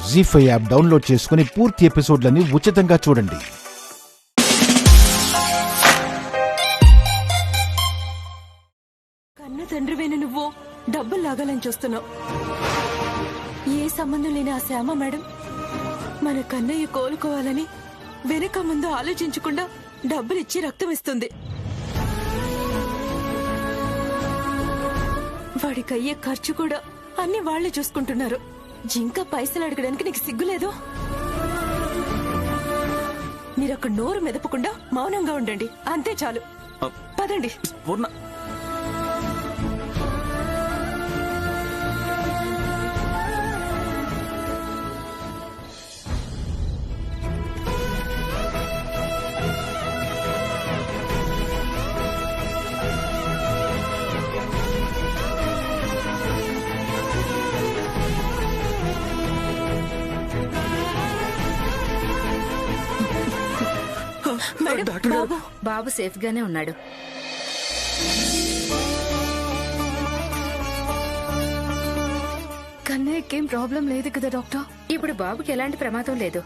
జీ5 app download చేసుకుని పూర్తి ఎపిసోడ్లని ఉచితంగా చూడండి. కన్న తండ్రివేను నువ్వు డబ్బులు లాగాలని చూస్తున్నావు. ఏ సంబంధం లేని ఆ శ్యామ మేడం మన కన్నయ్య కోలుకోవాలని వెనక ముందు ఆలోచించకుండా డబ్బులిచ్చి రక్తం ఇస్తుంది. వాడికయ్యే ఖర్చు కూడా అన్ని వాళ్లే చూసుకుంటున్నారు. ఇంకా పైసలు అడగడానికి నీకు సిగ్గులేదు? మీరక్కడ నోరు మెదపకుండా మౌనంగా ఉండండి, అంతే చాలు. పదండి. బాబు సేఫ్ గానే ఉన్నాడు. కన్నయ్యకేం ప్రాబ్లం లేదు కదా డాక్టర్? ఇప్పుడు బాబుకి ఎలాంటి ప్రమాదం లేదు.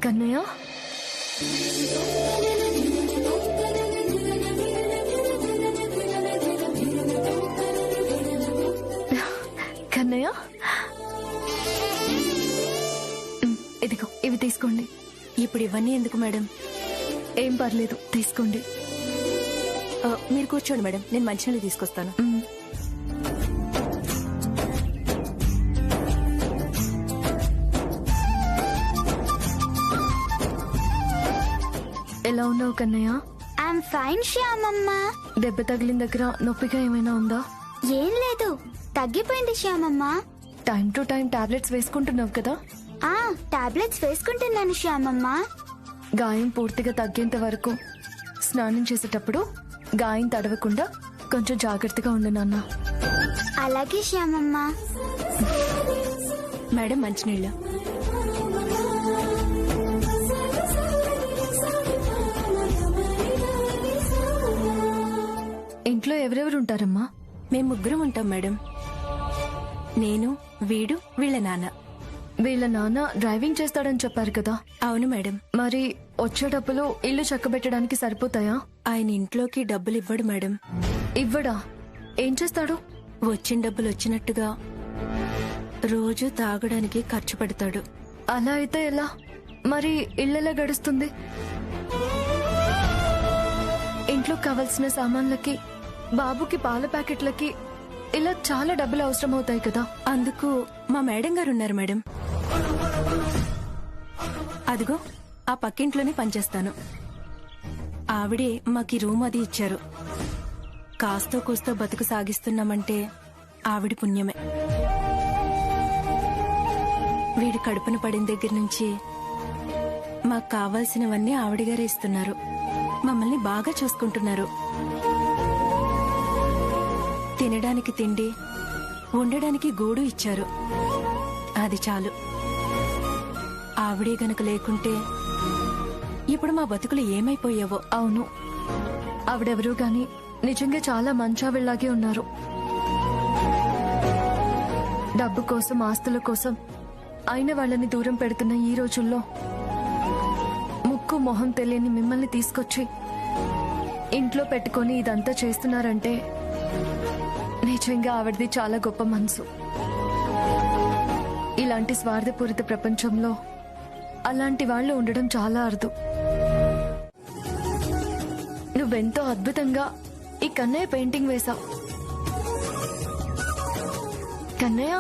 కన్నయ్య, కన్నయ్య, ఇదిగో ఇవి తీసుకోండి. ఇప్పుడు ఇవన్నీ ఎందుకు మేడం? ఏం పర్లేదు, తీసుకోండి. మీరు కూర్చోండి మేడం, నేను మంచినీళ్ళు తీసుకొస్తాను. ఎలా ఉన్నావు కన్నయ్య? I'm fine Shyamamma. దెబ్బ తగిలిన దగ్గర నొప్పిగా ఏమైనా ఉందా? ఏం లేదు, తగ్గిపోయింది Shyamamma. Time to time tablets వేసుకుంటున్నావు కదా? టాబ్లెట్స్ వేసుకుంటున్నాను శ్యామమ్మ. గాయం పూర్తిగా తగ్గేంత వరకు స్నానం చేసేటప్పుడు గాయం తడవకుండా కొంచెం జాగ్రత్తగా ఉండు నాన్న. అలాగే శ్యామమ్మ. మేడం మంచినీళ్ళు. ఇంట్లో ఎవరెవరు ఉంటారమ్మా? మేము ముగ్గురం ఉంటాం మేడం. నేను, వీడు, వీళ్ళ నాన్న. వీళ్ళ నాన్న డ్రైవింగ్ చేస్తాడని చెప్పారు కదా? అవును మేడం. మరి వచ్చే డబ్బులు ఇల్లు చక్కబెట్టడానికి సరిపోతాయా? ఆయన ఇంట్లోకి డబ్బులు ఇవ్వడు మేడం. ఇవ్వడా? ఏం చేస్తాడు? వచ్చిన డబ్బులు వచ్చినట్టుగా రోజు తాగడానికి ఖర్చు పెడతాడు. అలా అయితే ఎలా? మరి ఇళ్ళెలా గడుస్తుంది? ఇంట్లో కావలసిన సామాన్లకి, బాబుకి పాల ప్యాకెట్లకి ఇలా చాలా డబ్బులు అవసరం అవుతాయి కదా. అందుకు మా మేడం గారు ఉన్నారు మేడం. అదిగో ఆ పక్కింట్లోనే పనిచేస్తాను. ఆవిడే మాకి రూమ్ అది ఇచ్చారు. కాస్తో కూస్తో బతుకు సాగిస్తున్నామంటే ఆవిడ పుణ్యమే. వీడి కడుపున పడిన దగ్గర నుంచి మాకు కావాల్సినవన్నీ ఆవిడగారే ఇస్తున్నారు. మమ్మల్ని బాగా చూసుకుంటున్నారు. తినడానికి తిండి, ఉండడానికి గూడు ఇచ్చారు. అది చాలు. ఆవిడే గనక లేకుంటే ఇప్పుడు మా బతుకులు ఏమైపోయావో. అవును, ఆవిడెవరూ గాని నిజంగా చాలా మంచావిళ్లాగే ఉన్నారు. డబ్బు కోసం, ఆస్తుల కోసం అయిన వాళ్ళని దూరం పెడుతున్న ఈ రోజుల్లో ముక్కు మొహం తెలియని మిమ్మల్ని తీసుకొచ్చి ఇంట్లో పెట్టుకొని ఇదంతా చేస్తున్నారంటే నిజంగా ఆవిడది చాలా గొప్ప మనసు. ఇలాంటి స్వార్థపూరిత ప్రపంచంలో అలాంటి వాళ్ళు ఉండడం చాలా అరుదు. నువ్వెంతో అద్భుతంగా ఈ కన్నయ్య పెయింటింగ్ వేశావు. కన్నయ్య,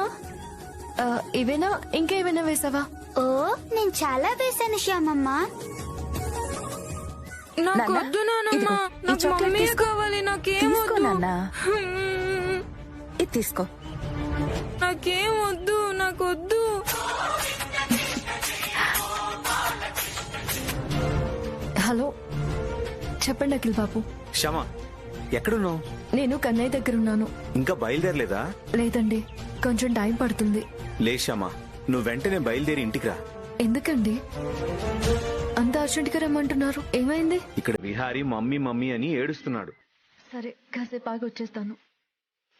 ఇవేనా ఇంకేమైనా వేసావా? ఓ, నేను చాలా వేశాను శ్యామమ్మ. నాకొద్దు నానమ్మ, నాకు మమ్మీ కావాలి. నాకేమొద్దు. ఇది తీసుకో. నాకేం వద్దు, నాకొద్దు. హలో, చెప్పండి అఖిల్ బాబు. క్షమ, ఎక్కడున్నావు? నేను కన్నయ్య దగ్గరున్నాను. ఇంకా బయలుదేరలేదా? లేదండి, కొంచెం టైం పడుతుంది. లే క్షమ, నువ్వు వెంటనే బయలుదేరి ఇంటికి రా. ఎందుకండి అంత అర్జెంట్గా రమ్మంటున్నారు? ఏమైంది? ఇక్కడ విహారీ మమ్మీ మమ్మీ అని ఏడుస్తున్నాడు. సరే, కాసేపు ఆగి వచ్చేస్తాను.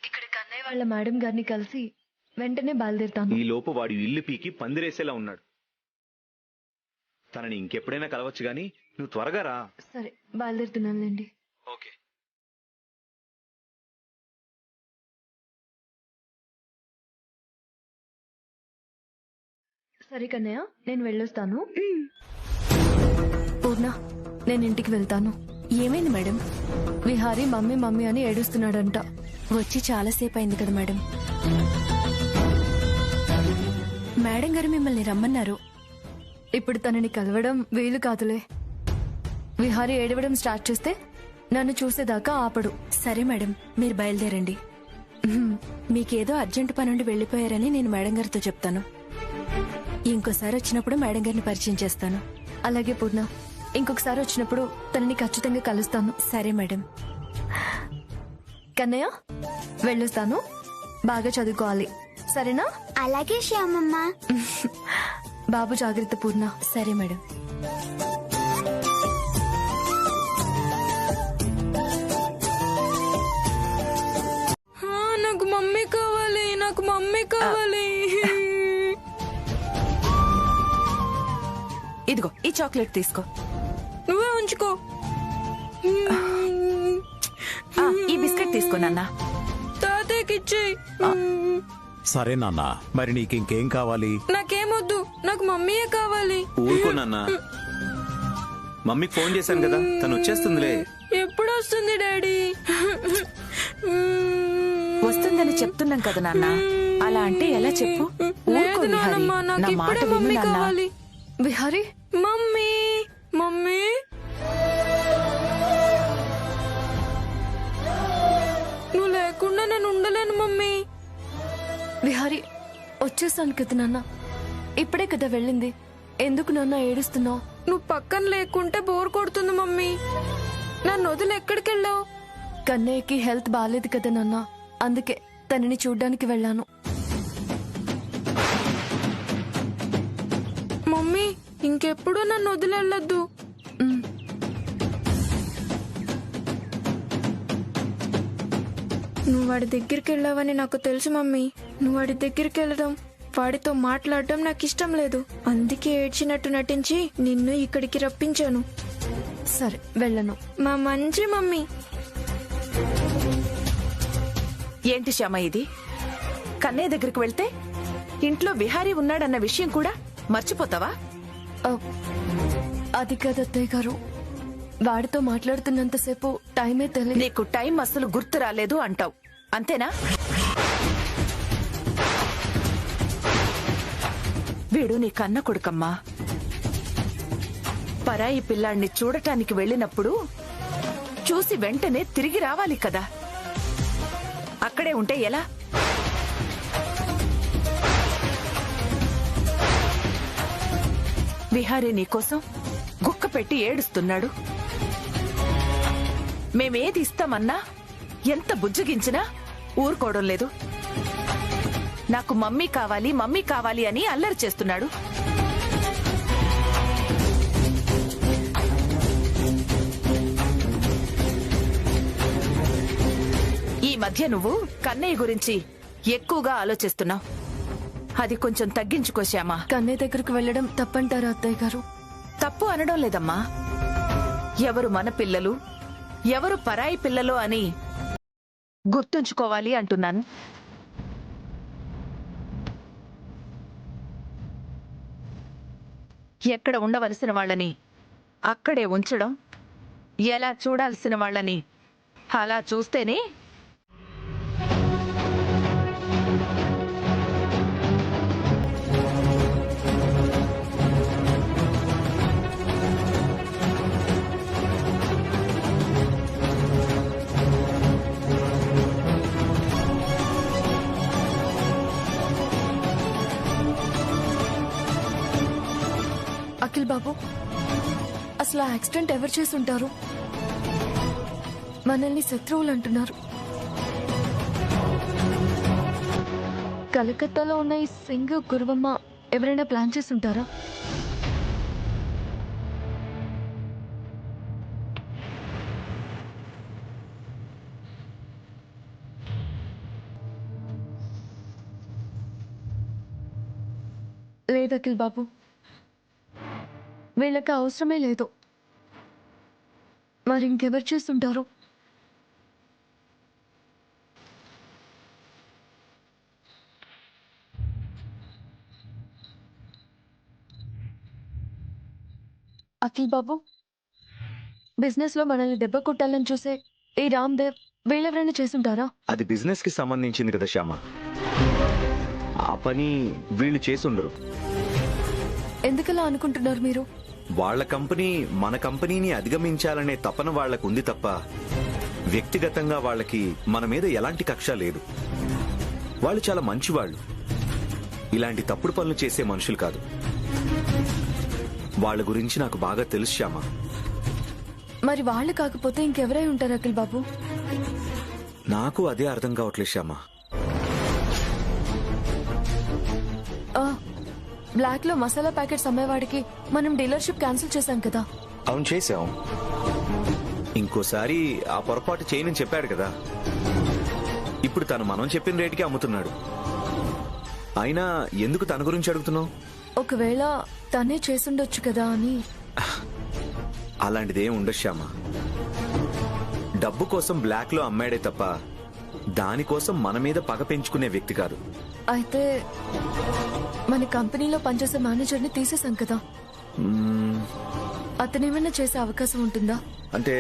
ఇక్కడ కన్నయ్య వాళ్ళ మేడం గారిని కలిసి వెంటనే బయలుదేరుతాను. ఈ లోపు వాడు ఇల్లు పీకి పందిరేసేలా ఉన్నాడు. తనని ఇంకెప్పుడైనా కలవచ్చు గాని నువ్వు త్వరగా రా. సరే, బయలుదేరుతున్నానులేండి. ఓకే. సరే కన్నయ్య, నేను వెళ్ళొస్తాను. పూర్ణ, నేను ఇంటికి వెళ్తాను. ఏమైంది మేడం? విహారీ మమ్మీ మమ్మీ అని ఏడుస్తున్నాడంట. వచ్చి చాలాసేపు అయింది కదా మేడం. మేడం గారు మిమ్మల్ని రమ్మన్నారు. ఇప్పుడు తనని కలవడం వీలు కాదులే. విహారీ ఏడవడం స్టార్ట్ చేస్తే నన్ను చూసేదాకా ఆపడు. సరే మేడం, మీరు బయలుదేరండి. మీకేదో అర్జెంట్ పనుండి వెళ్ళిపోయారని నేను మేడం గారితో చెప్తాను. ఇంకోసారి వచ్చినప్పుడు మేడం గారిని పరిచయం చేస్తాను. అలాగే పూర్ణ, ఇంకొకసారి వచ్చినప్పుడు తనని ఖచ్చితంగా కలుస్తాను. సరే మేడం. కన్నయ్య, వెళ్ళొస్తాను. బాగా చదువుకోవాలి, సరేనా? అలాగే శ్యామమ్మ. బాబు జాగ్రత్త పూర్ణ. సరే మేడం. నాకు మమ్మీ కావాలి, నాకు మమ్మీ కావాలి. ఇదిగో ఈ చాక్లెట్ తీసుకో. నువ్వే ఉంచుకో. ఈ బిస్కెట్ తీసుకో నాన్న. తాతయ్యకి ఇచ్చేయ్. సరే నాన్న, మరి నీకు ఇంకేం కావాలి? నాకేమొద్దు, నాకు మమ్మీయే కావాలి. ఊరుకో నాన్న, మమ్మీకి ఫోన్ చేశాను కదా, తను వచ్చేస్తుందిలే. ఎప్పుడు వస్తుంది డాడీ? వస్తుందని చెప్తున్నాం కదా నాన్న. అలా అంటే ఎలా చెప్పు? ఊరుకో లేదు విహారీ. నాన్నమ్మ, నాకు నా మాట ఇప్పుడే విను మమ్మీ నాన్న. కావాలి. విహారీ, మమ్మీ మమ్మీ నువ్వు లేకుండా నేను ఉండలేను మమ్మీ. విహారీ, వచ్చేసాను కదా నాన్న. ఇప్పుడే కదా వెళ్ళింది. ఎందుకు నాన్న ఏడుస్తున్నావు? నువ్వు పక్కన లేకుంటే బోర్ కొడుతుంది మమ్మీ. నన్ను వదిలి ఎక్కడికి వెళ్ళావు? కన్నయ్యకి హెల్త్ బాగాలేదు కదా నాన్న, అందుకే తనని చూడ్డానికి వెళ్ళాను. మమ్మీ, ఇంకెప్పుడు నన్ను వదిలి వెళ్ళొద్దు. ఉమ్, నువ్వు వాడి దగ్గరికి వెళ్ళావని నాకు తెలుసు మమ్మీ. నువ్వు వాడి దగ్గరికి వెళ్ళడం, వాడితో మాట్లాడడం నాకు ఇష్టం లేదు. అందుకే ఏడ్చినట్టు నటించి నిన్ను ఇక్కడికి రప్పించాను. సరే, వెళ్ళను. మా మంచి మమ్మీ. ఏంటి శ్యామ ఇది? కన్నయ్య దగ్గరికి వెళ్తే ఇంట్లో విహారీ ఉన్నాడన్న విషయం కూడా మర్చిపోతావా? ఆ, అది కాదు అత్తయ్య గారు. వాడితో మాట్లాడుతున్నంతసేపు టైమే తెలియదు. నీకు టైం అసలు గుర్తు రాలేదు అంటావు, అంతేనా? వీడు నీ కన్న కొడుకమ్మా. పరాయి పిల్లాన్ని చూడటానికి వెళ్ళినప్పుడు చూసి వెంటనే తిరిగి రావాలి కదా. అక్కడే ఉంటే ఎలా? విహారీ నీకోసం గుక్క పెట్టి ఏడుస్తున్నాడు. మేమేది ఇస్తామన్నా, ఎంత బుజ్జగించినా ఊరుకోవడం లేదు. నాకు మమ్మీ కావాలి మమ్మీ కావాలి అని అల్లరి చేస్తున్నాడు. ఈ మధ్య నువ్వు కన్నయ్య గురించి ఎక్కువగా ఆలోచిస్తున్నావు. అది కొంచెం తగ్గించుకో శ్యామా. కన్నయ్య దగ్గరకు వెళ్ళడం తప్పంటారా అత్తయ్య గారు? తప్పు అనడం లేదమ్మా. ఎవరు మన పిల్లలు, ఎవరు పరాయి పిల్లలు అని గుర్తుంచుకోవాలి అంటున్నాను. ఎక్కడ ఉండవలసిన వాళ్ళని అక్కడే ఉంచడం, ఎలా చూడాల్సిన వాళ్ళని అలా చూస్తేనే అఖిల్ బాబు, అసలు ఆ యాక్సిడెంట్ ఎవరు చేసి ఉంటారు? మనల్ని శత్రువులు అంటున్నారు. కలకత్తాలో ఉన్న ఈ సింగ్ గురువమ్మ ఎవరైనా ప్లాన్ చేస్తుంటారా? లేదు అఖిల్ బాబు, వీళ్ళకి అవసరమే లేదు. మరి ఇంకెవరు చేస్తుంటారు? అఖిల్ బాబు, బిజినెస్ లో మనల్ని దెబ్బ కొట్టాలని చూసే ఈ రామ్దేవ్ వీళ్ళెవరైనా చేస్తుంటారా? అది బిజినెస్ కి సంబంధించింది కదా శ్యామ, ఆ పని వీళ్ళు చేసుండరు. ఎందుకలా అనుకుంటున్నారు మీరు? వాళ్ళ కంపెనీ మన కంపెనీని అధిగమించాలనే తపన వాళ్లకు ఉంది తప్ప వ్యక్తిగతంగా వాళ్ళకి మన మీద ఎలాంటి కక్ష లేదు. వాళ్ళు చాలా మంచివాళ్ళు, ఇలాంటి తప్పుడు పనులు చేసే మనుషులు కాదు. వాళ్ళ గురించి నాకు బాగా తెలుసు శ్యామ. మరి వాళ్ళు కాకపోతే ఇంకెవరై ఉంటారు అఖిల్ బాబు? నాకు అదే అర్థం కావట్లేదు శ్యామ. బ్లాక్ లో మసాలా ప్యాకెట్స్ అమ్మేవాడికి మనం డీలర్షిప్ క్యాన్సిల్ చేశాం కదా. అవును చేశాం. ఇంకోసారి ఆ పొరపాటు చేయనని చెప్పాడు కదా. ఇప్పుడు తను మనం చెప్పిన రేటుకి అమ్ముతున్నాడు. అయినా ఎందుకు తన గురించి అడుగుతున్నావు? ఒకవేళ తనే చేసుండొచ్చు కదా అని. అలాంటిదేం ఉండదు శ్యామ. డబ్బు కోసం బ్లాక్ లో అమ్మాడే తప్ప దానికోసం మన మీద పగ పెంచుకునే వ్యక్తి కాదు. అయితే మన కంపెనీలో పనిచేసే మేనేజర్ ని తీసేసాం కదా, అతనేమైనా చేసే అవకాశం ఉంటుందా? అంటే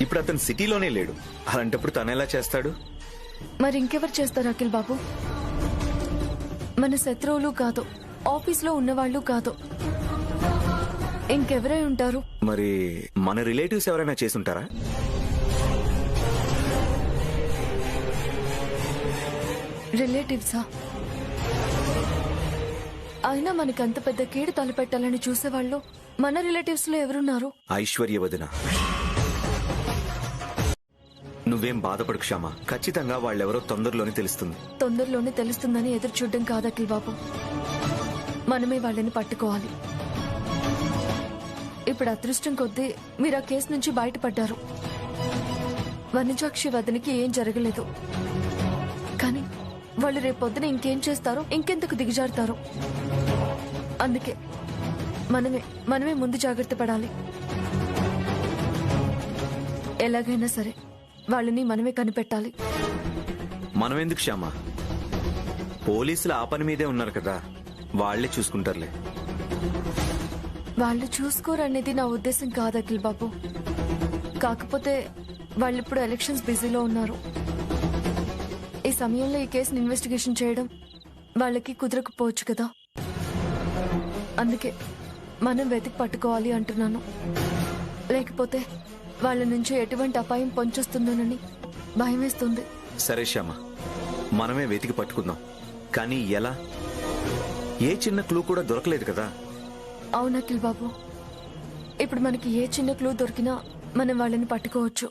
ఇప్పుడు అతను సిటీలోనే లేడు. అలాంటప్పుడు తను ఎలా చేస్తాడు? మరి ఇంకెవరు చేస్తారు అఖిల్ బాబు? మన శత్రువులు కాదు, ఆఫీస్ లో ఉన్నవాళ్ళు కాదు, ఇంకెవరై ఉంటారు? మరి మన రిలేటివ్స్ ఎవరైనా చేసుంటారా? రిలేటివ్సా? అయినా మనకంత పెద్ద కీడు తలపెట్టాలని చూసేవాళ్ళు మన రిలేటివ్స్ లో ఎవరున్నారు? ఐశ్వర్య వదిన. నువ్వేం బాధపడకు శ్యామ, ఖచ్చితంగా వాళ్ళెవరో తొందరలోనే తెలుస్తుంది. తొందరలోనే తెలుస్తుందని ఎదురు చూడడం కాదు అఖిల్ బాబు, మనమే వాళ్ళని పట్టుకోవాలి. ఇప్పుడు అదృష్టం కొద్దీ మీరు ఆ కేసు నుంచి బయటపడ్డారు. వనజాక్షి వదినికి ఏం జరగలేదు, కానీ వాళ్ళు రేపొద్దున ఇంకేం చేస్తారో, ఇంకెందుకు దిగజారుతారో. అందుకే మనమే ముందు జాగ్రత్త పడాలి. ఎలాగైనా సరే వాళ్ళని మనమే కనిపెట్టాలి. మనమెందుకు శ్యామ, పోలీసులు ఆ పని మీదే ఉన్నారు కదా, వాళ్లే చూసుకుంటారులే. వాళ్ళు చూసుకోరనేది నా ఉద్దేశం కాదు అఖిల్ బాబు. కాకపోతే వాళ్ళిప్పుడు ఎలక్షన్స్ బిజీలో ఉన్నారు. ఈ సమయంలో ఈ కేసుని ఇన్వెస్టిగేషన్ చేయడం వాళ్ళకి కుదరకపోవచ్చు కదా. అందుకే మనం వెతికి పట్టుకోవాలి అంటున్నాను. లేకపోతే వాళ్ళ నుంచి ఎటువంటి అపాయం పొంచొస్తుందోనని భయం వేస్తుంది. సరే శ్యామ, మనమే వెతికి పట్టుకుందాం. కానీ ఎలా? ఏ చిన్న క్లూ కూడా దొరకలేదు కదా. అవును అఖిల్ బాబు, ఇప్పుడు మనకి ఏ చిన్న క్లూ దొరికినా మనం వాళ్ళని పట్టుకోవచ్చు.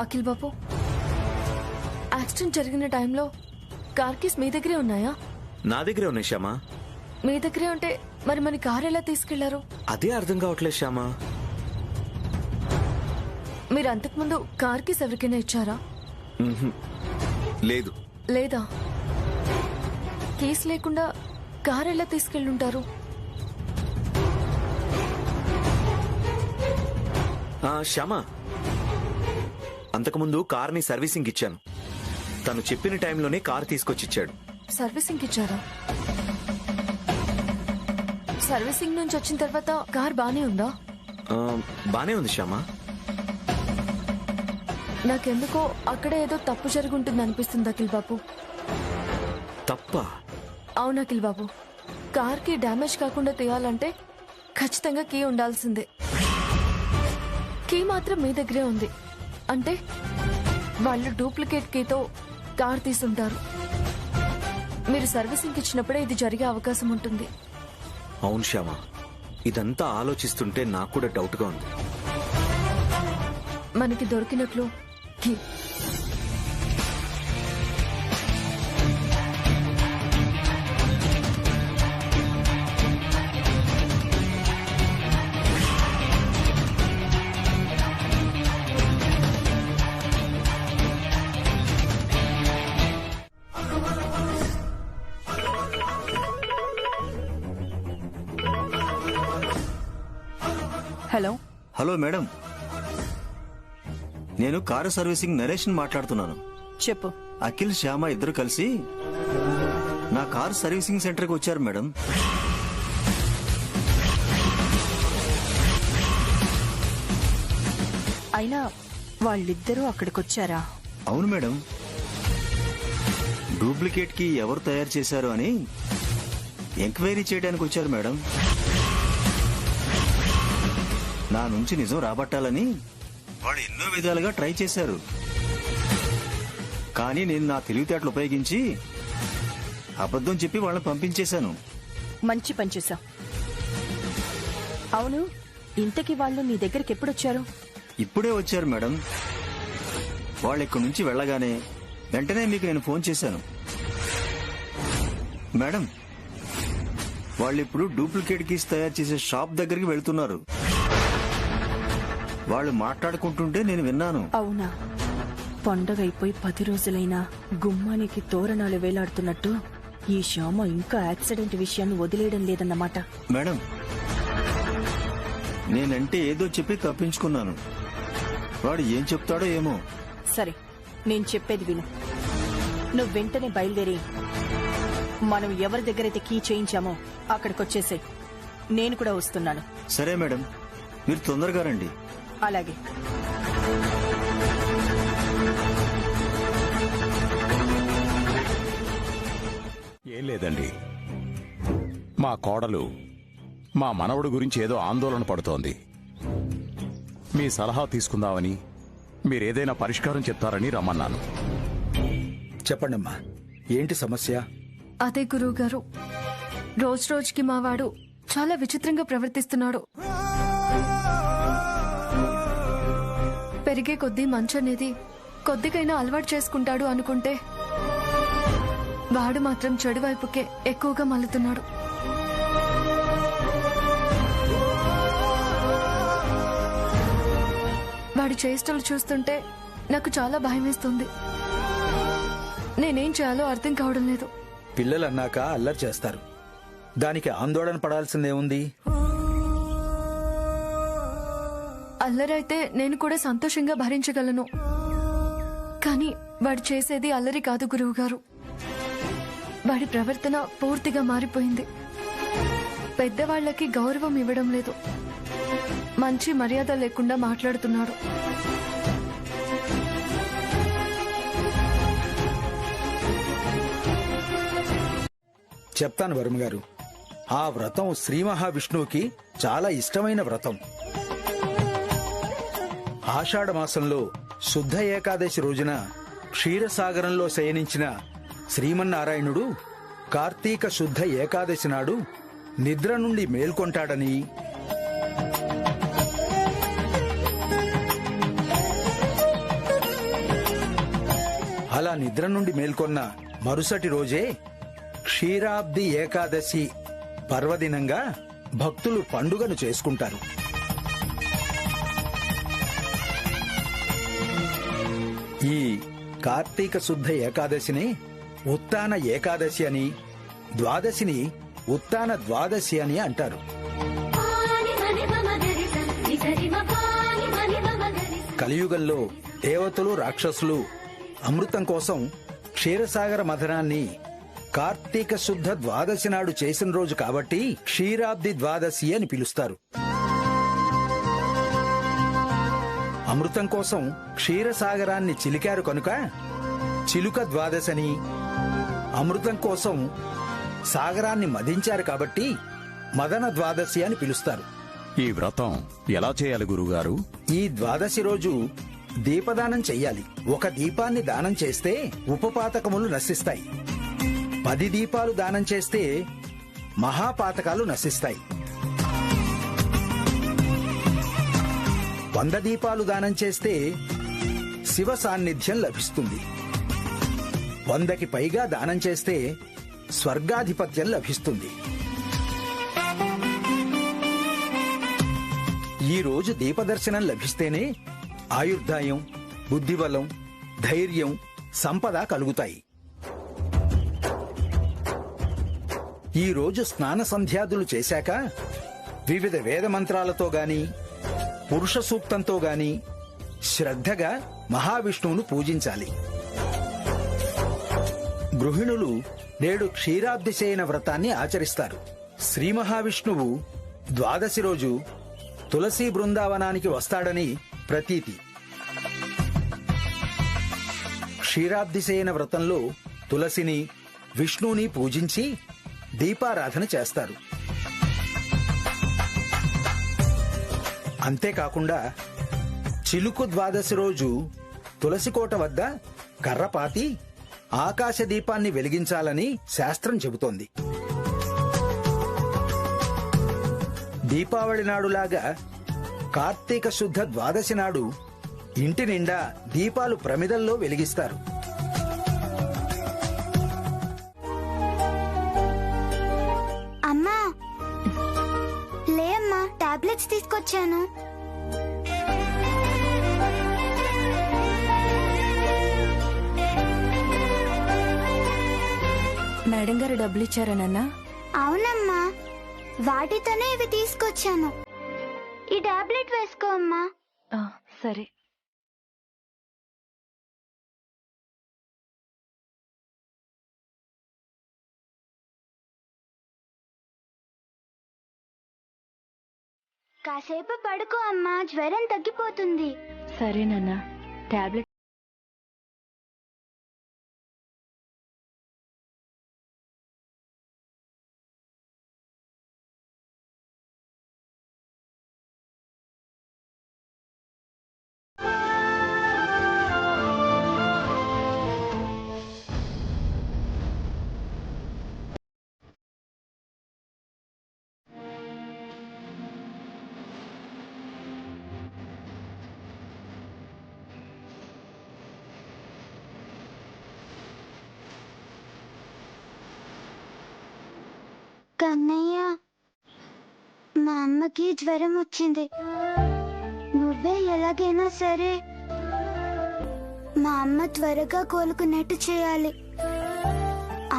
అఖిల్ బాబు, యాక్సిడెంట్ జరిగిన టైంలో కార్ కీస్ మీ దగ్గరే ఉన్నాయా? నా దగ్గరే ఉన్నాయి శ్యామ. మీ దగ్గరే ఉంటే మరి మన కార్ ఎలా తీసుకెళ్లారు? అదే అర్థం కావట్లేదు శ్యామ. మీరు అంతకుముందు కార్ కీస్ ఎవరికైనా ఇచ్చారా? లేదు. లేదా? కీస్ లేకుండా కార్ ఎలా తీసుకెళ్ళుంటారు? శ్యామ, అంతకుముందు కార్ని సర్వీసింగ్ ఇచ్చాను. తను చెప్పిన టైంలోనే కార్ తీసుకొచ్చిచ్చాడు. సర్వీసింగ్ ఇచ్చారా? సర్వీసింగ్ నుంచి వచ్చిన తర్వాత కార్ బానే ఉందా? బానే ఉంది శ్యామ. నాకెందుకో అక్కడ ఏదో తప్పు జరుగుంటుంది అనిపిస్తుంది అఖిల్ బాబు. తప్ప? అవును అఖిల్ బాబు, కార్ కి డ్యామేజ్ కాకుండా తీయాలంటే ఖచ్చితంగా కీ ఉండాల్సిందే. కీ మాత్రం మీ దగ్గరే ఉంది అంటే వాళ్ళు డూప్లికేట్ కీతో కార్ తీసుంటారు. మీరు సర్వీసింగ్ ఇచ్చినప్పుడే ఇది జరిగే అవకాశం ఉంటుంది. అవును శ్యామ, ఇదంతా ఆలోచిస్తుంటే నాకు కూడా డౌట్ గా ఉంది. మనకి దొరికినట్లు ఘీ. హలో హలో మేడం, నేను కారు సర్వీసింగ్ నరేష్ మాట్లాడుతున్నాను. చెప్పు. అఖిల్ శ్యామ ఇద్దరు కలిసి నా కారు సర్వీసింగ్ సెంటర్కి వచ్చారు మేడం. అయినా వాళ్ళిద్దరూ అక్కడికొచ్చారా? అవును మేడం, డూప్లికేట్ కి ఎవరు తయారు చేశారు అని ఎంక్వైరీ చేయడానికి వచ్చారు మేడం. నా నుంచి నిజం రాబట్టాలని వాళ్ళు ఎన్నో విధాలుగా ట్రై చేశారు. కానీ నేను నా తెలివితేటలు ఉపయోగించి అబద్ధం చెప్పి వాళ్ళని పంపించేశాను. మంచి పని చేశావు. అవును, ఇంతకీ వాళ్ళు నీ దగ్గరికి ఎప్పుడొచ్చారు? ఇప్పుడే వచ్చారు మేడం. వాళ్ళు ఇక్కడి నుంచి వెళ్ళగానే వెంటనే మీకు నేను ఫోన్ చేశాను. మేడం, వాళ్ళు ఇప్పుడు డూప్లికేట్ కీస్ తయారు చేసే షాప్ దగ్గరికి వెళ్తున్నారు. వాళ్ళు మాట్లాడుకుంటుంటే నేను విన్నాను. అవునా? పండగ అయిపోయి 10 రోజులైనా గుమ్మానికి తోరణాలు వేలాడుతున్నట్టు ఈ శ్యామ ఇంకా యాక్సిడెంట్ విషయాన్ని వదిలేయడం లేదన్నమాట. మేడం, నేనంటే ఏదో చెప్పి తప్పించుకున్నాను. వాడు ఏం చెప్తాడో ఏమో. సరే, నేను చెప్పేది విను. నువ్వు వెంటనే బయలుదేరి మనం ఎవరి దగ్గరైతే కీ చేయించామో అక్కడికొచ్చేసే. నేను కూడా వస్తున్నాను. సరే మేడం, మీరు తొందరగా రండి. అలాగే. ఏం లేదండి, మా కోడలు మా మనవడు గురించి ఏదో ఆందోళన పడుతోంది. మీ సలహా తీసుకుందామని, మీరేదైనా పరిష్కారం చెప్తారని రమ్మన్నాను. చెప్పండమ్మా, ఏంటి సమస్య? అదే గురువుగారు, రోజు రోజుకి మా వాడు చాలా విచిత్రంగా ప్రవర్తిస్తున్నాడు. పెరిగే కొద్దీ మంచు అనేది కొద్దిగైనా అలవాటు చేసుకుంటాడు అనుకుంటే వాడు మాత్రం చెడు వైపుకే ఎక్కువగా మల్లుతున్నాడు. వాడి చేష్టలు చూస్తుంటే నాకు చాలా భయమేస్తుంది. నేనేం చేయాలో అర్థం కావడం లేదు. పిల్లలు అన్నాక అల్లరి చేస్తారు, దానికి ఆందోళన పడాల్సిందేముంది? అల్లరైతే నేను కూడా సంతోషంగా భరించగలను. కానీ వాడు చేసేది అల్లరి కాదు గురువుగారు. వాడి ప్రవర్తన పూర్తిగా మారిపోయింది. పెద్దవాళ్లకి గౌరవం ఇవ్వడం లేదు. మంచి మర్యాద లేకుండా మాట్లాడుతున్నాడు. చెప్తాను వర్మ గారు, ఆ వ్రతం శ్రీ మహావిష్ణువుకి చాలా ఇష్టమైన వ్రతం. ఆషాఢ మాసంలో శుద్ధ ఏకాదశి రోజున క్షీరసాగరంలో శయనించిన శ్రీమన్నారాయణుడు కార్తీక శుద్ధ ఏకాదశి నాడు నిద్ర నుండి మేల్కొంటాడని, అలా నిద్ర నుండి మేల్కొన్న మరుసటి రోజే క్షీరాబ్ది ఏకాదశి పర్వదినంగా భక్తులు పండుగను చేసుకుంటారు. ఈ కార్తీక శుద్ధ ఏకాదశిని ఉత్తాన ఏకాదశి అని, ద్వాదశిని ఉత్తాన ద్వాదశి అని అంటారు. కలియుగంలో దేవతలు రాక్షసులు అమృతం కోసం క్షీరసాగర మథనాన్ని కార్తీక శుద్ధ ద్వాదశి నాడు చేసిన రోజు కాబట్టి క్షీరాబ్ది ద్వాదశి అని పిలుస్తారు. అమృతం కోసం క్షీరసాగరాన్ని చిలికారు కనుక చిలుక ద్వాదశని, అమృతం కోసం సాగరాన్ని మదించారు కాబట్టి మదన ద్వాదశి అని పిలుస్తారు. ఈ వ్రతం ఎలా చేయాలి గురుగారు? ఈ ద్వాదశి రోజు దీపదానం చెయ్యాలి. ఒక దీపాన్ని దానం చేస్తే ఉపపాతకములు నశిస్తాయి. 10 దీపాలు దానం చేస్తే మహాపాతకాలు నశిస్తాయి. 100 దీపాలు దానం చేస్తే శివ సాన్నిధ్యం లభిస్తుంది. 100కి పైగా దానం చేస్తే స్వర్గాధిపత్యం లభిస్తుంది. ఈ రోజు దీపదర్శనం లభిస్తేనే ఆయుర్దాయం, బుద్ధిబలం, ధైర్యం, సంపద కలుగుతాయి. ఈ రోజు స్నాన సంధ్యాదులు చేశాక వివిధ వేద మంత్రాలతో గాని పురుష సూక్తంతో గాని శ్రద్ధగా మహావిష్ణువును పూజించాలి. గృహిణులు నేడు క్షీరాబ్దిశయన వ్రతాన్ని ఆచరిస్తారు. శ్రీ మహావిష్ణువు ద్వాదశి రోజు తులసీ బృందావనానికి వస్తాడని ప్రతీతి. క్షీరాబ్దిశయన వ్రతంలో తులసిని, విష్ణువుని పూజించి దీపారాధన చేస్తారు. అంతేకాకుండా చిలుకు ద్వాదశి రోజు తులసికోట వద్ద కర్రపాతి ఆకాశ దీపాన్ని వెలిగించాలని శాస్త్రం చెబుతోంది. దీపావళి నాడులాగా కార్తీక శుద్ధ ద్వాదశి నాడు ఇంటి నిండా దీపాలు ప్రమిదల్లో వెలిగిస్తారు. అమ్మా లే అమ్మా, టాబ్లెట్స్ తీసుకొచ్చాను. మేడం గారు డబ్బులు ఇచ్చారా నాన్న? అవునమ్మా, వాటితోనే ఇవి తీసుకొచ్చాను. ఈ టాబ్లెట్ వేసుకో అమ్మా. సరే. కాసేపు పడుకో అమ్మా, జ్వరం తగ్గిపోతుంది. సరే నాన్న. టాబ్లెట్ కన్నయ్య, మా అమ్మకి జ్వరం వచ్చింది. నువ్వే ఎలాగైనా సరే మా అమ్మ త్వరగా కోలుకునేట్టు చేయాలి.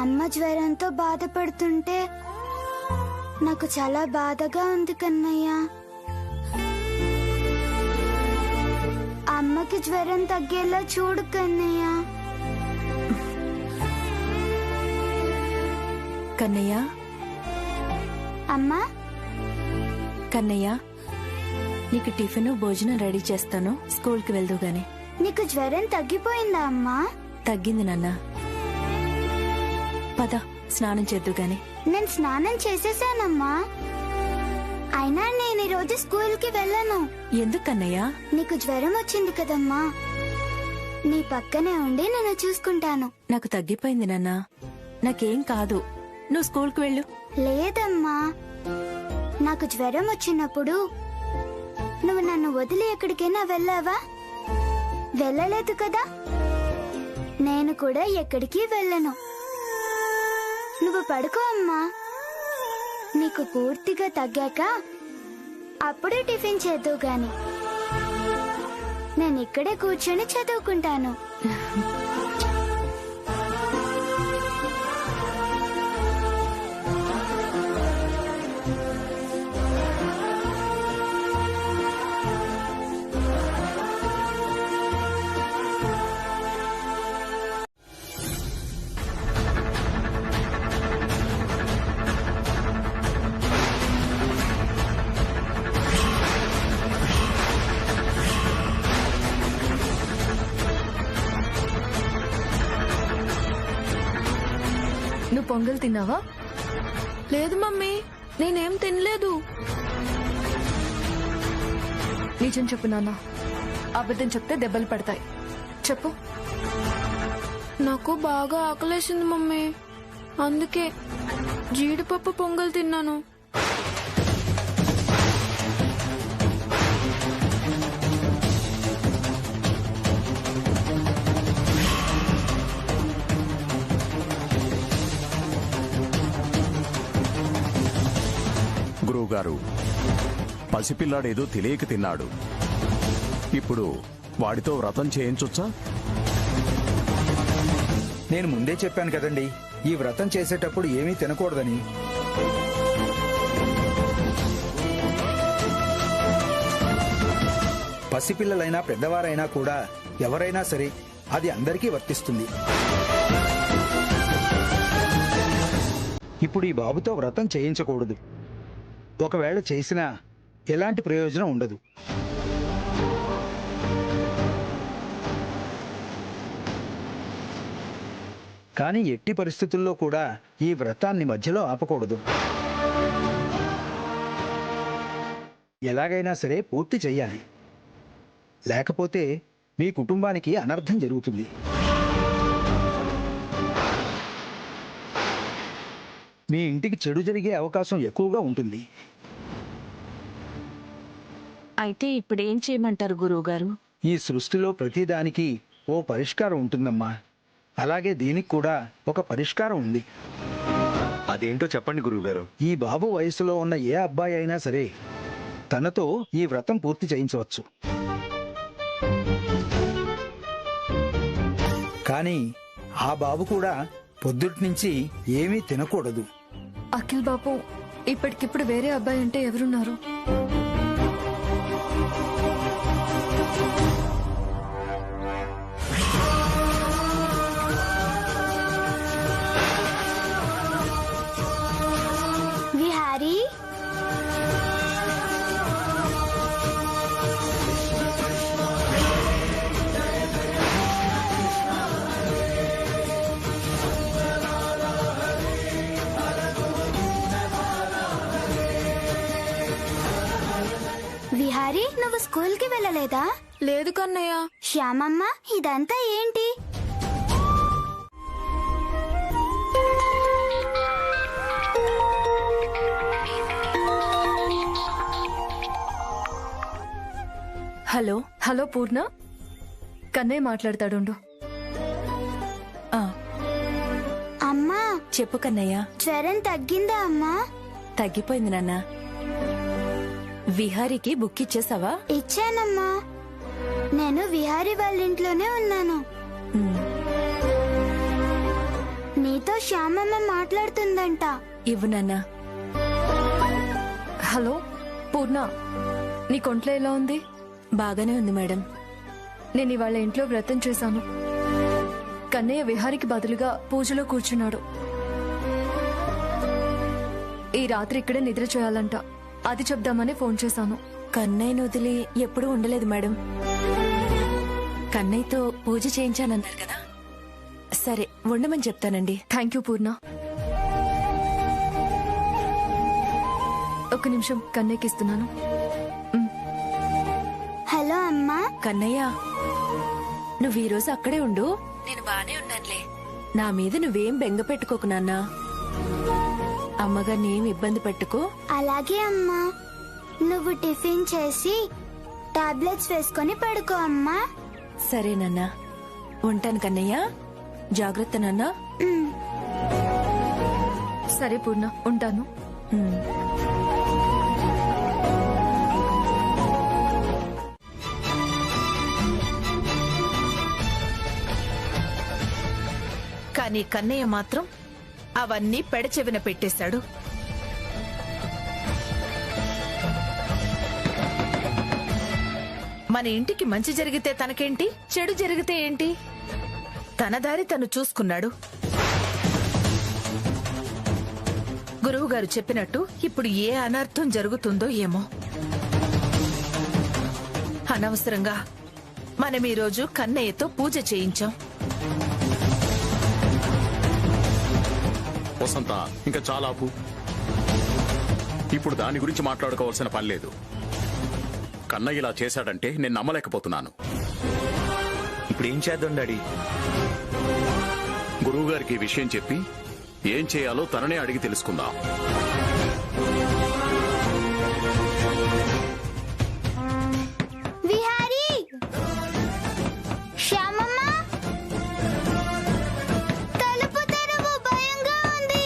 అమ్మ జ్వరంతో బాధపడుతుంటే నాకు చాలా బాధగా ఉంది కన్నయ్య. అమ్మకి జ్వరం తగ్గేలా చూడు కన్నయ్య. కన్నయ్య. అమ్మా. కన్నయ్య, నీకు టిఫిన్ భోజనం రెడీ చేస్తాను, స్కూల్కి వెళ్దు గాని. నీకు జ్వరం తగ్గిపోయిందా అమ్మా? తగ్గింది నాన్న. పద స్నానం చేద్దు గాని. నేను స్నానం చేసేసానమ్మా. అయినా నేను ఈ రోజు స్కూల్కి వెళ్ళను. ఎందుకు కన్నయ్య? నీకు జ్వరం వచ్చింది కదమ్మా, నీ పక్కనే ఉండి నేను చూసుకుంటాను. నాకు తగ్గిపోయింది నాన్న, నాకేం కాదు. నువ్వు స్కూల్కి వెళ్ళు. లేదమ్మా, నాకు జ్వరం వచ్చినప్పుడు నువ్వు నన్ను వదిలి ఎక్కడికైనా వెళ్ళావా? వెళ్ళలేదు కదా. నేను కూడా ఎక్కడికి వెళ్ళను. నువ్వు పడుకో అమ్మా. నీకు పూర్తిగా తగ్గాక అప్పుడే టిఫిన్ చేద్దువు గాని. నేను ఇక్కడే కూర్చొని చదువుకుంటాను. నువ్వు పొంగల్ తిన్నావా? లేదు మమ్మీ, నేనేం తినలేదు. నిజం చెప్పు నాన్న, అబద్ధం చెప్తే దెబ్బలు పడతాయి. చెప్పు. నాకు బాగా ఆకలేసింది మమ్మీ, అందుకే జీడిపప్పు పొంగల్ తిన్నాను. గురువుగారు, పసిపిల్లాడేదో తెలియక తిన్నాడు. ఇప్పుడు వాడితో వ్రతం చేయించొచ్చా? నేను ముందే చెప్పాను కదండి, ఈ వ్రతం చేసేటప్పుడు ఏమీ తినకూడదని. పసిపిల్లలైనా పెద్దవారైనా కూడా ఎవరైనా సరే అది అందరికీ వర్తిస్తుంది. ఇప్పుడు ఈ బాబుతో వ్రతం చేయించకూడదు. ఒకవేళ చేసినా ఎలాంటి ప్రయోజనం ఉండదు. కానీ ఎట్టి పరిస్థితుల్లో కూడా ఈ వ్రతాన్ని మధ్యలో ఆపకూడదు. ఎలాగైనా సరే పూర్తి చెయ్యాలి, లేకపోతే మీ కుటుంబానికి అనర్థం జరుగుతుంది. మీ ఇంటికి చెడు జరిగే అవకాశం ఎక్కువగా ఉంటుంది. అయితే ఇప్పుడేం చేయమంటారు గురువుగారు? ఈ సృష్టిలో ప్రతిదానికి ఓ పరిష్కారం ఉంటుందమ్మా. అలాగే దీనికి కూడా ఒక పరిష్కారం ఉంది. అదేంటో చెప్పండి గురువుగారు. ఈ బాబు వయసులో ఉన్న ఏ అబ్బాయి అయినా సరే తనతో ఈ వ్రతం పూర్తి చేయించవచ్చు. కానీ ఆ బాబు కూడా పొద్దుటి నుంచి ఏమీ తినకూడదు. అఖిల్ బాబు, ఇప్పటికిప్పుడు వేరే అబ్బాయి అంటే ఎవరున్నారు? విహారీ, విహారీ, నువ్వు స్కూల్ కి వెళ్ళలేదా? లేదు కన్నయ్య. శ్యామమ్మ, ఇదంతా ఏంటి? హలో హలో పూర్ణ, కన్నయ్య మాట్లాడతాడుండు. అమ్మా, చెప్పు కన్నయ్య. జ్వరం తగ్గిందా అమ్మా? తగ్గిపోయింది నాన్న. విహారీకి బుక్ ఇచ్చేసావా? ఇచ్చానమ్మా. నేను విహారీ వాళ్ళ ఇంట్లోనే ఉన్నాను. నీతో శ్యామమ్మ మాట్లాడుతుందంట. ఇవ్వు నాన్న. హలో పూర్ణ, నీ కొంట్లో ఎలా ఉంది? బాగానే ఉంది మేడం. నేను ఇవాళ ఇంట్లో వ్రతం చేశాను. కన్నయ్య విహారికి బదులుగా పూజలో కూర్చున్నాడు. ఈ రాత్రి ఇక్కడే నిద్ర చేయాలంట. అది చెప్దామని ఫోన్ చేశాను. కన్నయ్యను వదిలి ఎప్పుడూ ఉండలేదు మేడం. కన్నయ్యతో పూజ చేయించానన్నారు కదా. సరే, ఉండమని చెప్తానండి. థ్యాంక్ యూ పూర్ణ. ఒక నిమిషం, కన్నయ్యకి ఇస్తున్నాను. హలో అమ్మా. కన్నయ్య, నువ్వు ఈరోజు అక్కడే ఉండు. నేను బానే ఉన్నానులే. నా మీద నువ్వేం బెంగ పెట్టుకోకు నాన్నా. అమ్మగారిని ఏం ఇబ్బంది పెట్టుకో. అలాగే అమ్మా. నువ్వు టిఫిన్ చేసి టాబ్లెట్స్ వేసుకొని పడుకో అమ్మా. సరే నాన్నా, ఉంటాను కన్నయ్య. జాగ్రత్త నాన్నా. సరే పూర్ణ, ఉంటాను. కానీ కన్నయ్య మాత్రం అవన్నీ పెడచెవిన పెట్టేశాడు. మన ఇంటికి మంచి జరిగితే తనకేంటి, చెడు జరిగితే ఏంటి? తన దారి తను చూసుకున్నాడు. గురువుగారు చెప్పినట్టు ఇప్పుడు ఏ అనర్థం జరుగుతుందో ఏమో. అనవసరంగా మనం ఈరోజు కన్నయ్యతో పూజ చేయించాం. వసంత, ఇంకా చాలా ఆపు. ఇప్పుడు దాని గురించి మాట్లాడుకోవాల్సిన పని లేదు. కన్నయ్య ఇలా చేశాడంటే నేను నమ్మలేకపోతున్నాను. ఇప్పుడు ఏం చేద్దాం డాడీ? గురువుగారికి ఈ విషయం చెప్పి ఏం చేయాలో తననే అడిగి తెలుసుకుందాం. విహారీ, శ్యామమ్మ, తలుపు తెరువు, భయంగా ఉంది.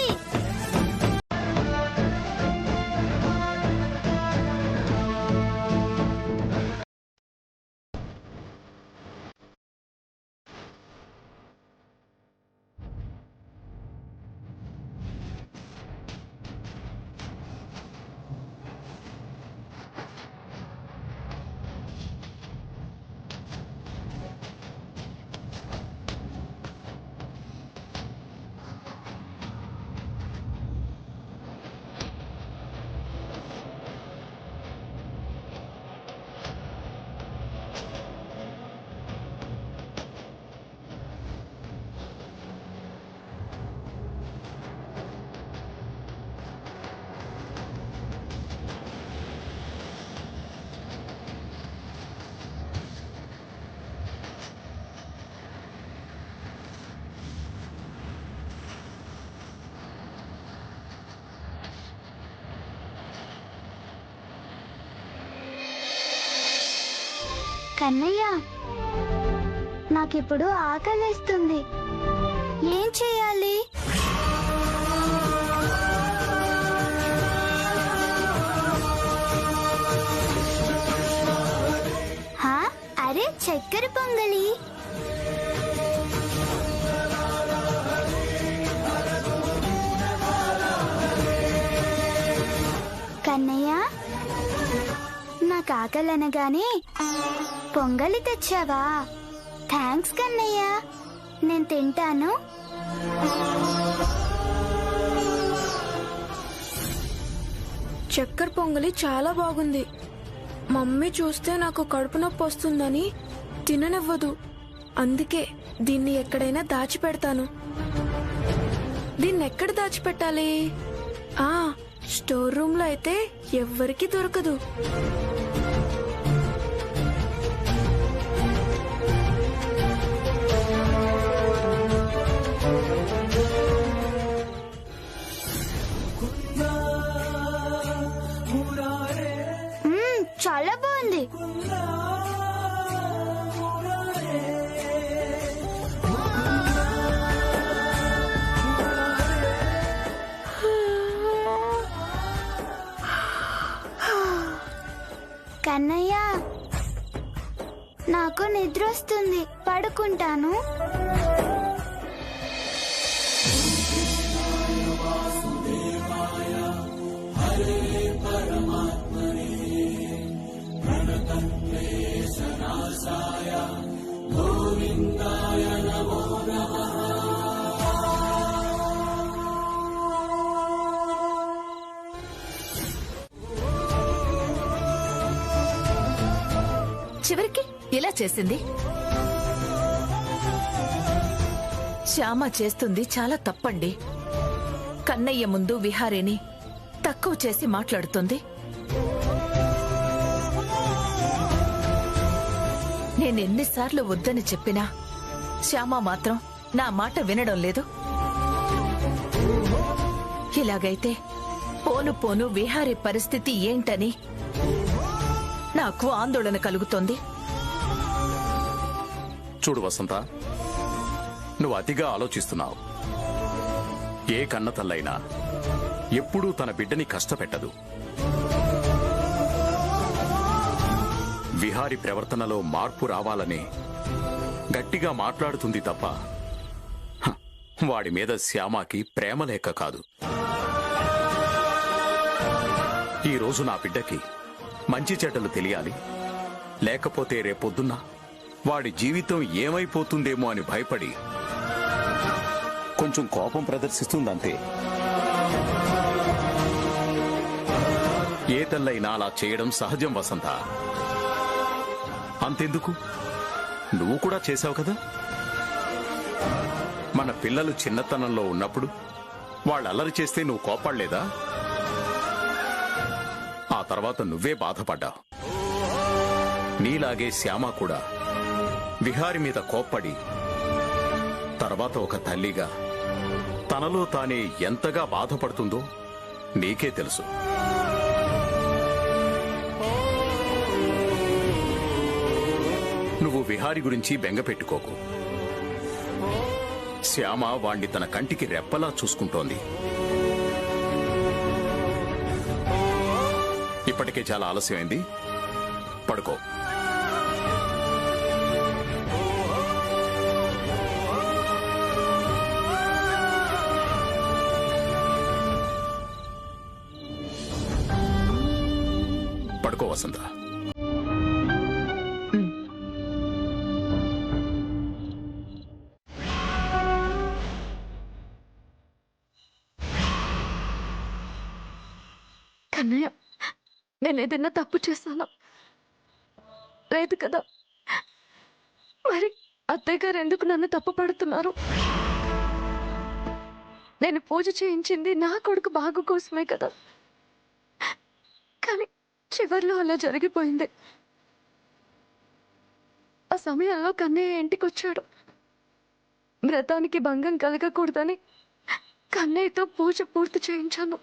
కన్నయ్య, నాకిప్పుడు ఆకలిస్తుంది. ఏం చేయాలి? అరే, చక్కెర పొంగలి. కన్నయ్య, నాకు ఆకలనగానే పొంగలి తెచ్చావా? థ్యాంక్స్ కన్నయ్య, నేను తింటాను. చక్కెర పొంగలి చాలా బాగుంది. మమ్మీ చూస్తే నాకు కడుపు నొప్పి వస్తుందని తిననివ్వదు. అందుకే దీన్ని ఎక్కడైనా దాచిపెడతాను. దీన్ని ఎక్కడ దాచిపెట్టాలి? స్టోర్ రూమ్ లో అయితే ఎవ్వరికీ దొరకదు. చాలా బాగుంది. కన్నయ్య, నాకు నిద్ర వస్తుంది, పడుకుంటాను. చివరికి ఇలా చేసింది. శ్యామ చేస్తుంది చాలా తప్పండి. కన్నయ్య ముందు విహారిని తక్కువ చేసి మాట్లాడుతుంది. నేనెన్నిసార్లు వద్దని చెప్పినా శ్యామ మాత్రం నా మాట వినడం లేదు. ఇలాగైతే పోను పోను విహారీ పరిస్థితి ఏంటని నాకు ఆందోళన కలుగుతోంది. చూడు వసంత, నువ్వు అతిగా ఆలోచిస్తున్నావు. ఏ కన్నతల్లైనా ఎప్పుడూ తన బిడ్డని కష్టపెట్టదు. విహారి ప్రవర్తనలో మార్పు రావాలని గట్టిగా మాట్లాడుతుంది తప్ప వాడి మీద శ్యామకి ప్రేమ లేక కాదు. ఈరోజు నా బిడ్డకి మంచి చెడ్డలు తెలియాలి, లేకపోతే రేపొద్దున్న వాడి జీవితం ఏమైపోతుందేమో అని భయపడి కొంచెం కోపం ప్రదర్శిస్తుందంతే. ఏ తల్లైనా అలా చేయడం సహజం వసంత. అంతెందుకు, నువ్వు కూడా చేశావు కదా. మన పిల్లలు చిన్నతనంలో ఉన్నప్పుడు వాళ్ళు అల్లరి చేస్తే నువ్వు కోపడలేదా? ఆ తర్వాత నువ్వే బాధపడ్డావు. నీలాగే శ్యామ కూడా విహారి మీద కోప్పడి తర్వాత ఒక తల్లిగా తనలో తానే ఎంతగా బాధపడుతుందో నీకే తెలుసు. నువ్వు విహారి గురించి బెంగ పెట్టుకోకు. శ్యామ వాణ్ణి తన కంటికి రెప్పలా చూసుకుంటోంది. ఇప్పటికే చాలా ఆలస్యమైంది, పడుకో. పడుకో వసంత. కన్నయ్య, నేనేదైనా తప్పు చేశానా? లేదు కదా. మరి అత్తయ్య గారు ఎందుకు నన్ను తప్పు పడుతున్నారు? నేను పూజ చేయించింది నా కొడుకు బాగు కోసమే కదా. కానీ చివర్లో అలా జరిగిపోయింది. ఆ సమయంలో కన్నయ్య ఇంటికి వచ్చాడు. వ్రతానికి భంగం కలగకూడదని కన్నయ్యతో పూజ పూర్తి చేయించాను.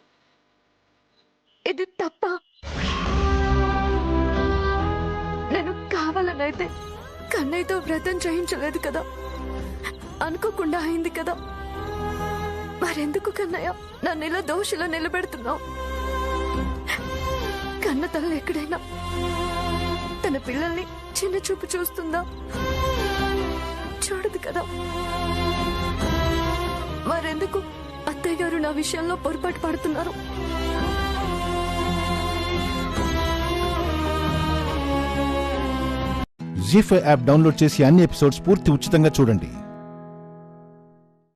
ఇది తప్ప? నేను కావాలని తనైతే కన్నయ్యతో వ్రతం చేయించలేదు కదా, అనుకోకుండా అయింది కదా. మరెందుకు కన్నయ్య నన్ను ఇలా దోషిలో నిలబెడుతున్నావు? కన్న తల్లి ఎక్కడైనా తన పిల్లల్ని చిన్న చూపు చూస్తుందా? చూడదు కదా. మరెందుకు అత్తయ్య గారు నా విషయంలో పొరపాటు పడుతున్నారు? జీ5 యాప్ డౌన్లోడ్ చేసి అన్ని ఎపిసోడ్స్ పూర్తి ఉచితంగా చూడండి.